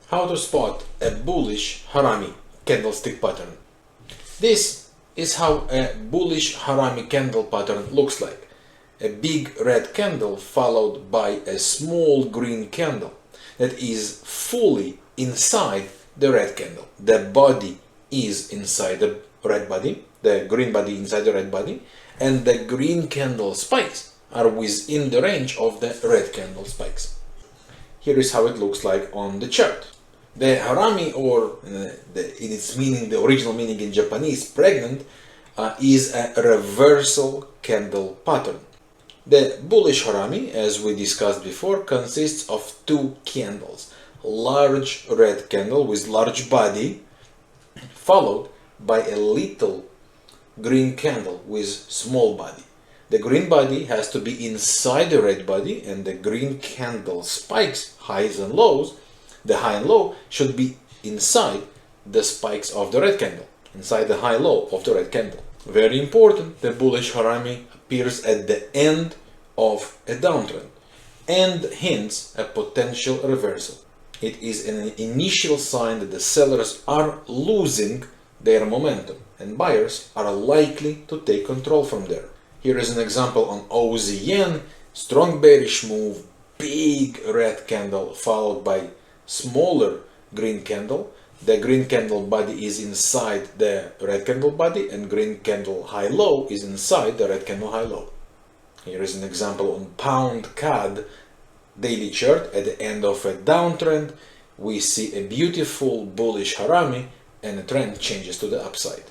How to spot a bullish Harami candlestick pattern. This is how a bullish Harami candle pattern looks like. A big red candle followed by a small green candle that is fully inside the red candle. The body is inside the red body, the green body inside the red body, and the green candle spikes are within the range of the red candle spikes. Here is how it looks like on the chart. The Harami, or in its meaning, the original meaning in Japanese, pregnant, is a reversal candle pattern. The bullish Harami, as we discussed before, consists of two candles. Large red candle with large body, followed by a little green candle with small body. The green body has to be inside the red body, and the green candle spikes, highs and lows, the high and low should be inside the spikes of the red candle, inside the high-low of the red candle. Very important, the bullish Harami appears at the end of a downtrend and hints a potential reversal. It is an initial sign that the sellers are losing their momentum and buyers are likely to take control from there. Here is an example on AUD yen, strong bearish move, big red candle followed by smaller green candle. The green candle body is inside the red candle body, and green candle high-low is inside the red candle high-low. Here is an example on pound CAD daily chart. At the end of a downtrend, we see a beautiful bullish Harami and the trend changes to the upside.